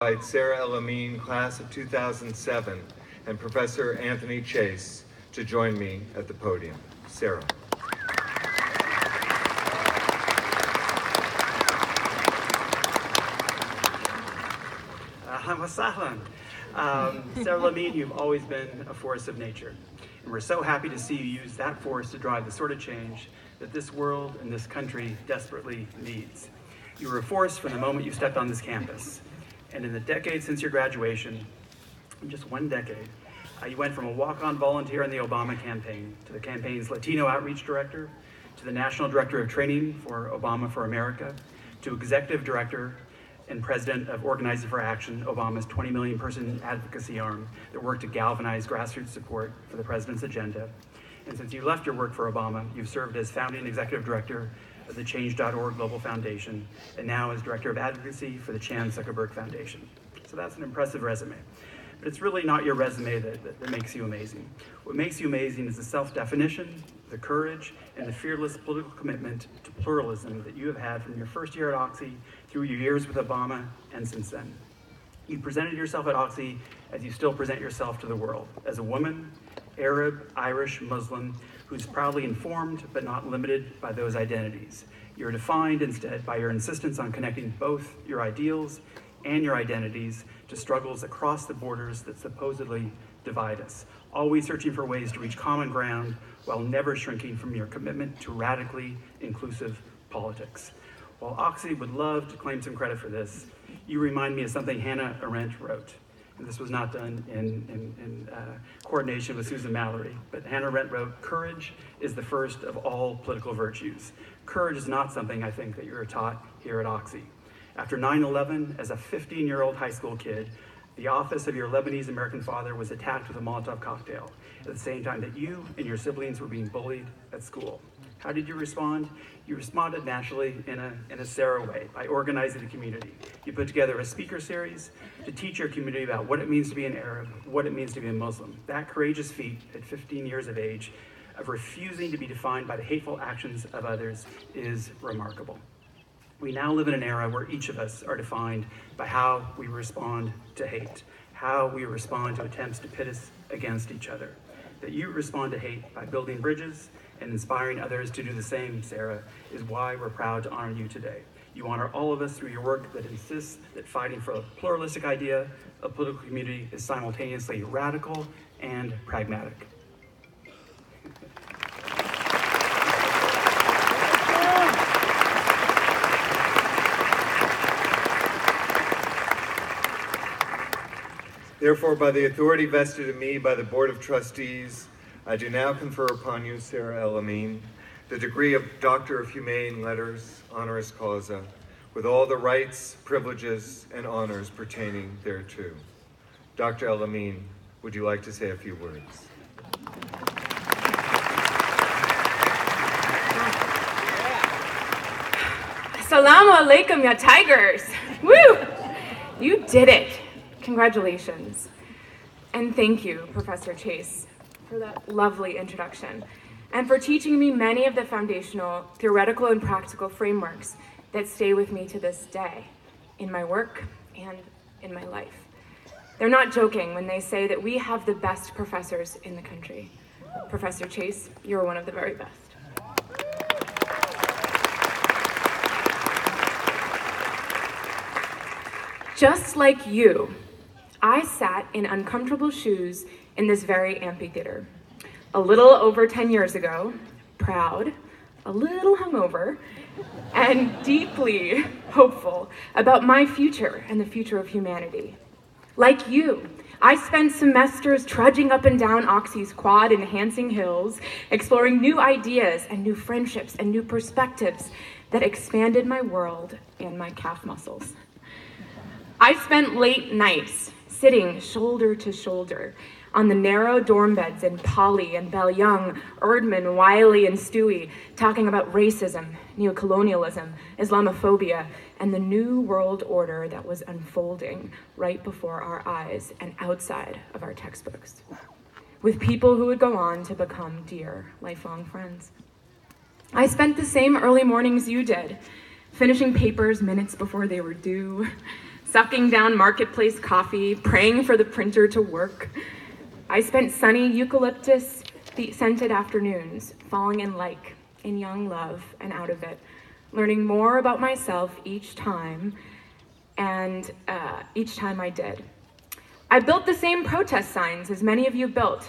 invite Sara El-Amine, class of 2007, and Professor Anthony Chase to join me at the podium. Sara. Sara El-Amine, you've always been a force of nature. And we're so happy to see you use that force to drive the sort of change that this world and this country desperately needs. You were a force from the moment you stepped on this campus. And in the decade since your graduation, in just one decade, you went from a walk-on volunteer in the Obama campaign to the campaign's Latino outreach director, to the national director of training for Obama for America, to executive director and president of Organizing for Action, Obama's 20 million person advocacy arm that worked to galvanize grassroots support for the president's agenda. And since you left your work for Obama, you've served as founding executive director of the Change.org Global Foundation, and now as director of advocacy for the Chan Zuckerberg Foundation. So that's an impressive resume. But it's really not your resume that makes you amazing. What makes you amazing is the self-definition, the courage, and the fearless political commitment to pluralism that you have had from your first year at Oxy through your years with Obama and since then. You presented yourself at Oxy as you still present yourself to the world, as a woman, Arab, Irish, Muslim, who's proudly informed but not limited by those identities. You're defined instead by your insistence on connecting both your ideals and your identities to struggles across the borders that supposedly divide us, always searching for ways to reach common ground while never shrinking from your commitment to radically inclusive politics. While Oxy would love to claim some credit for this, you remind me of something Hannah Arendt wrote. And this was not done in coordination with Susan Mallory, but Hannah Arendt wrote, "Courage is the first of all political virtues." Courage is not something I think that you're taught here at Oxy. After 9/11, as a 15-year-old high school kid, the office of your Lebanese American father was attacked with a Molotov cocktail at the same time that you and your siblings were being bullied at school. How did you respond? You responded naturally in a Sara way, by organizing the community. You put together a speaker series to teach your community about what it means to be an Arab, what it means to be a Muslim. That courageous feat at 15 years of age of refusing to be defined by the hateful actions of others is remarkable. We now live in an era where each of us are defined by how we respond to hate, how we respond to attempts to pit us against each other. That you respond to hate by building bridges and inspiring others to do the same, Sara, is why we're proud to honor you today. You honor all of us through your work that insists that fighting for a pluralistic idea of political community is simultaneously radical and pragmatic. Therefore, by the authority vested in me by the Board of Trustees, I do now confer upon you, Sara El-Amine, the degree of Doctor of Humane Letters, honoris causa, with all the rights, privileges, and honors pertaining thereto. Dr. El-Amine, would you like to say a few words? Assalamu alaikum, ya tigers. Woo! You did it. Congratulations. And thank you, Professor Chase, for that lovely introduction, and for teaching me many of the foundational theoretical and practical frameworks that stay with me to this day, in my work and in my life. They're not joking when they say that we have the best professors in the country. Professor Chase, you're one of the very best. Just like you, I sat in uncomfortable shoes in this very amphitheater. A little over 10 years ago, proud, a little hungover, and deeply hopeful about my future and the future of humanity. Like you, I spent semesters trudging up and down Oxy's quad-enhancing hills, exploring new ideas and new friendships and new perspectives that expanded my world and my calf muscles. I spent late nights sitting shoulder to shoulder on the narrow dorm beds in Poly and Bell Young, Erdman, Wiley, and Stewie, talking about racism, neocolonialism, Islamophobia, and the new world order that was unfolding right before our eyes and outside of our textbooks, with people who would go on to become dear, lifelong friends. I spent the same early mornings you did, finishing papers minutes before they were due, sucking down marketplace coffee, praying for the printer to work. I spent sunny eucalyptus-scented afternoons falling in young love and out of it, learning more about myself each time I did. I built the same protest signs as many of you built,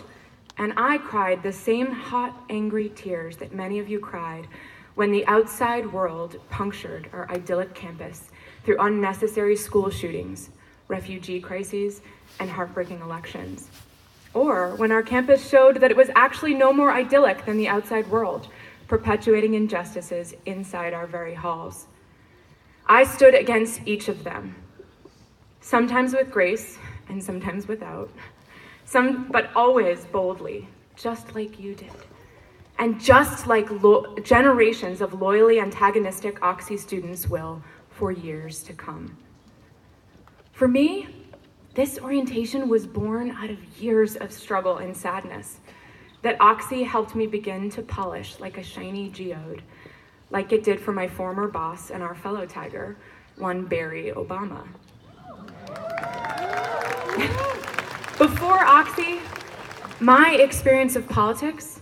and I cried the same hot, angry tears that many of you cried when the outside world punctured our idyllic campus through unnecessary school shootings, refugee crises, and heartbreaking elections. Or when our campus showed that it was actually no more idyllic than the outside world, perpetuating injustices inside our very halls. I stood against each of them, sometimes with grace and sometimes without, but always boldly, just like you did. And just like generations of loyally antagonistic Oxy students will for years to come. For me, this orientation was born out of years of struggle and sadness that Oxy helped me begin to polish like a shiny geode, like it did for my former boss and our fellow Tiger, one Barry Obama. Before Oxy, my experience of politics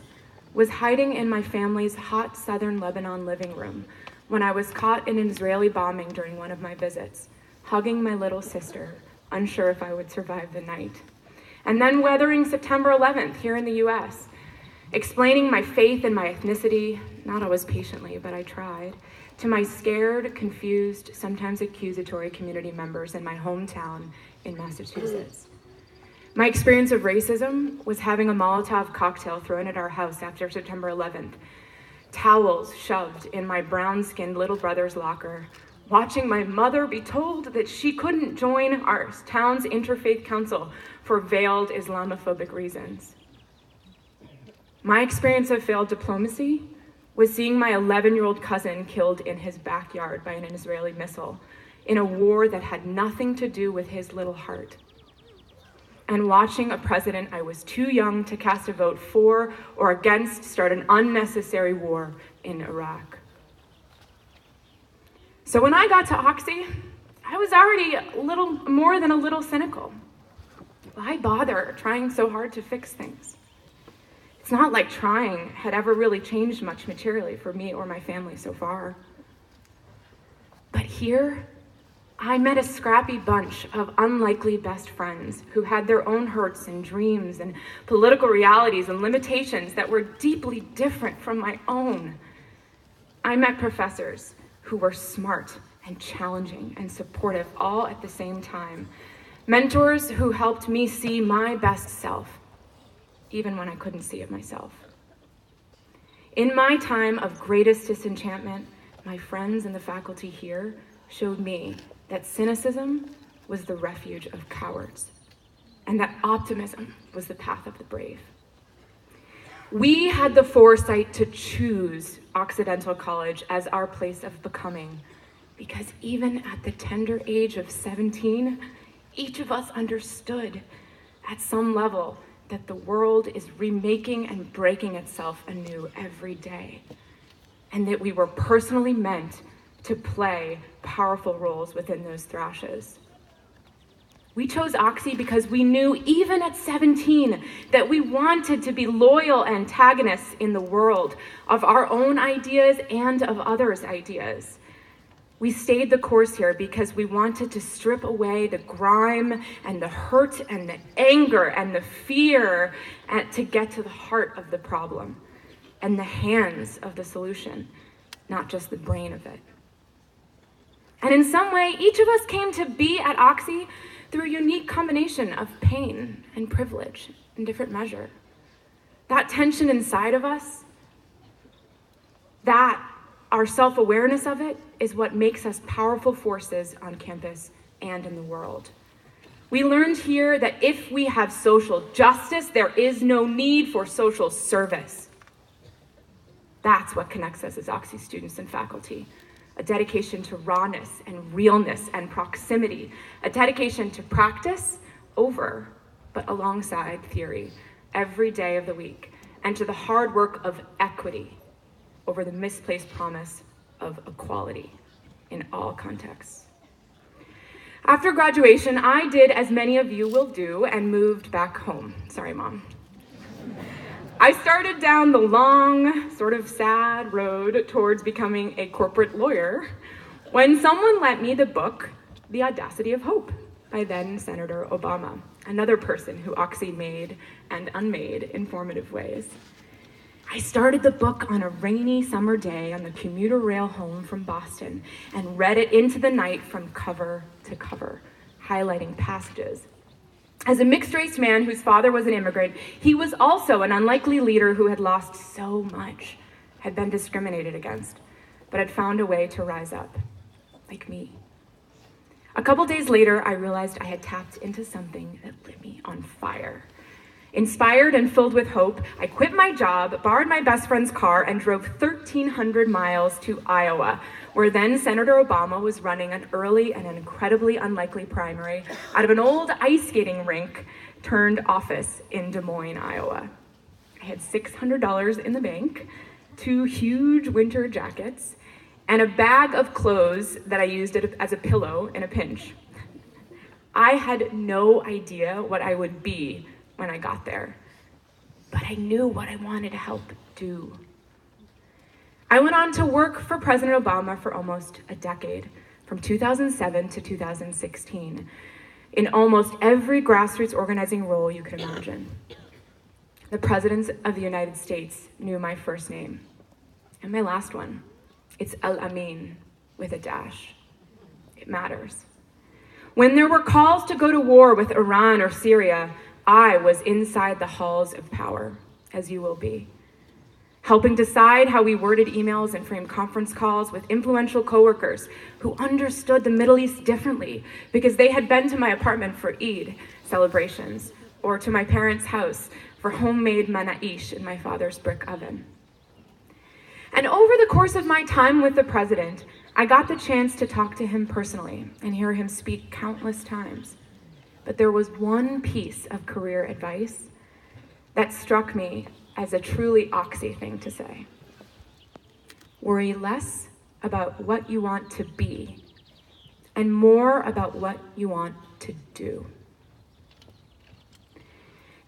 was hiding in my family's hot southern Lebanon living room when I was caught in an Israeli bombing during one of my visits, hugging my little sister, unsure if I would survive the night. And then weathering September 11th here in the US, explaining my faith and my ethnicity, not always patiently, but I tried, to my scared, confused, sometimes accusatory community members in my hometown in Massachusetts. My experience of racism was having a Molotov cocktail thrown at our house after September 11th, towels shoved in my brown-skinned little brother's locker, watching my mother be told that she couldn't join our town's interfaith council for veiled Islamophobic reasons. My experience of failed diplomacy was seeing my 11-year-old cousin killed in his backyard by an Israeli missile in a war that had nothing to do with his little heart. And watching a president I was too young to cast a vote for or against start an unnecessary war in Iraq. So when I got to Oxy, I was already a little more than a little cynical. Why bother trying so hard to fix things? It's not like trying had ever really changed much materially for me or my family so far. But here, I met a scrappy bunch of unlikely best friends who had their own hurts and dreams and political realities and limitations that were deeply different from my own. I met professors who were smart and challenging and supportive all at the same time. Mentors who helped me see my best self, even when I couldn't see it myself. In my time of greatest disenchantment, my friends and the faculty here showed me that cynicism was the refuge of cowards, and that optimism was the path of the brave. We had the foresight to choose Occidental College as our place of becoming, because even at the tender age of 17, each of us understood at some level that the world is remaking and breaking itself anew every day, and that we were personally meant to play powerful roles within those thrashes. We chose Oxy because we knew, even at 17, that we wanted to be loyal antagonists in the world of our own ideas and of others' ideas. We stayed the course here because we wanted to strip away the grime and the hurt and the anger and the fear and to get to the heart of the problem and the hands of the solution, not just the brain of it. And in some way, each of us came to be at Oxy through a unique combination of pain and privilege in different measure. That tension inside of us, that our self-awareness of it, is what makes us powerful forces on campus and in the world. We learned here that if we have social justice, there is no need for social service. That's what connects us as Oxy students and faculty. A dedication to rawness and realness and proximity, a dedication to practice over, but alongside theory, every day of the week, and to the hard work of equity over the misplaced promise of equality in all contexts. After graduation, I did as many of you will do and moved back home. Sorry, Mom. I started down the long, sort of sad road towards becoming a corporate lawyer when someone lent me the book, The Audacity of Hope, by then Senator Obama, another person who Oxy made and unmade in formative ways. I started the book on a rainy summer day on the commuter rail home from Boston and read it into the night from cover to cover, highlighting passages. As a mixed-race man whose father was an immigrant, he was also an unlikely leader who had lost so much, had been discriminated against, but had found a way to rise up, like me. A couple days later, I realized I had tapped into something that lit me on fire. Inspired and filled with hope, I quit my job, borrowed my best friend's car, and drove 1,300 miles to Iowa, where then Senator Obama was running an early and an incredibly unlikely primary out of an old ice skating rink turned office in Des Moines, Iowa. I had $600 in the bank, 2 huge winter jackets, and a bag of clothes that I used as a pillow in a pinch. I had no idea what I would be when I got there, but I knew what I wanted to help do. I went on to work for President Obama for almost a decade, from 2007 to 2016, in almost every grassroots organizing role you could imagine. The presidents of the United States knew my first name, and my last one. It's El-Amine, with a dash. It matters. When there were calls to go to war with Iran or Syria, I was inside the halls of power, as you will be, helping decide how we worded emails and framed conference calls with influential coworkers who understood the Middle East differently because they had been to my apartment for Eid celebrations or to my parents' house for homemade manaish in my father's brick oven. And over the course of my time with the president, I got the chance to talk to him personally and hear him speak countless times. But there was one piece of career advice that struck me as a truly Oxy thing to say. Worry less about what you want to be and more about what you want to do.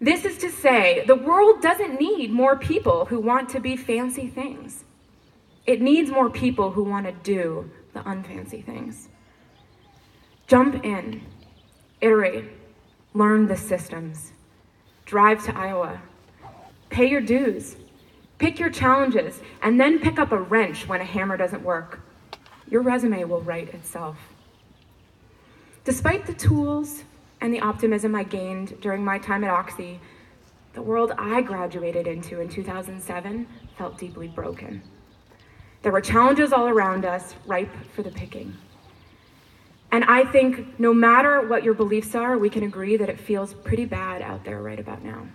This is to say, the world doesn't need more people who want to be fancy things. It needs more people who want to do the unfancy things. Jump in. Iterate, learn the systems, drive to Iowa, pay your dues, pick your challenges, and then pick up a wrench when a hammer doesn't work. Your resume will write itself. Despite the tools and the optimism I gained during my time at Oxy, the world I graduated into in 2007 felt deeply broken. There were challenges all around us, ripe for the picking. And I think no matter what your beliefs are, we can agree that it feels pretty bad out there right about now.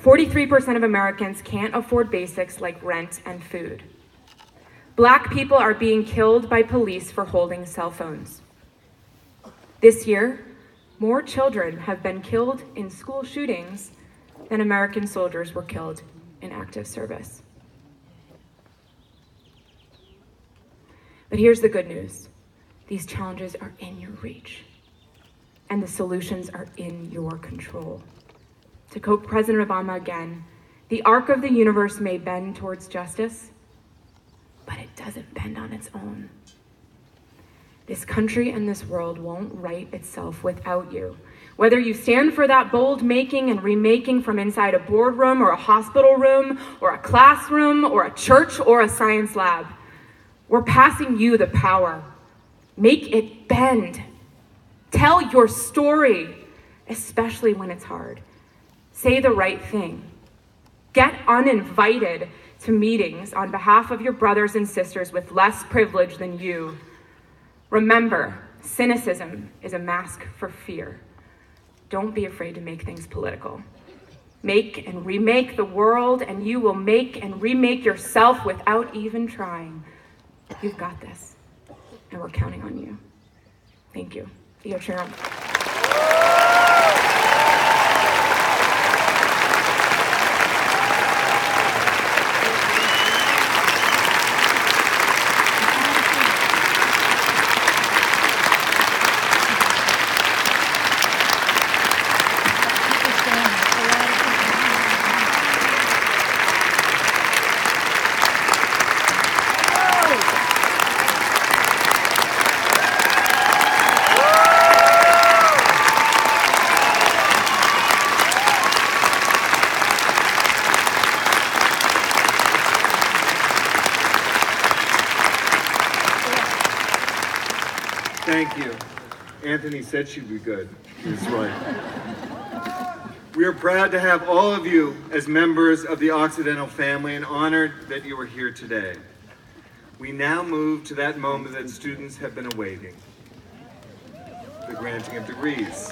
43% of Americans can't afford basics like rent and food. Black people are being killed by police for holding cell phones. This year, more children have been killed in school shootings than American soldiers were killed in active service. But here's the good news. These challenges are in your reach, and the solutions are in your control. To quote President Obama again, the arc of the universe may bend towards justice, but it doesn't bend on its own. This country and this world won't right itself without you. Whether you stand for that bold making and remaking from inside a boardroom or a hospital room or a classroom or a church or a science lab, we're passing you the power. Make it bend. Tell your story, especially when it's hard. Say the right thing. Get uninvited to meetings on behalf of your brothers and sisters with less privilege than you. Remember, cynicism is a mask for fear. Don't be afraid to make things political. Make and remake the world, and you will make and remake yourself without even trying. You've got this, and we're counting on you. Thank you. Theo Sharon. Thank you. Anthony said she'd be good. That's right. We are proud to have all of you as members of the Occidental family and honored that you are here today. We now move to that moment that students have been awaiting, the granting of degrees.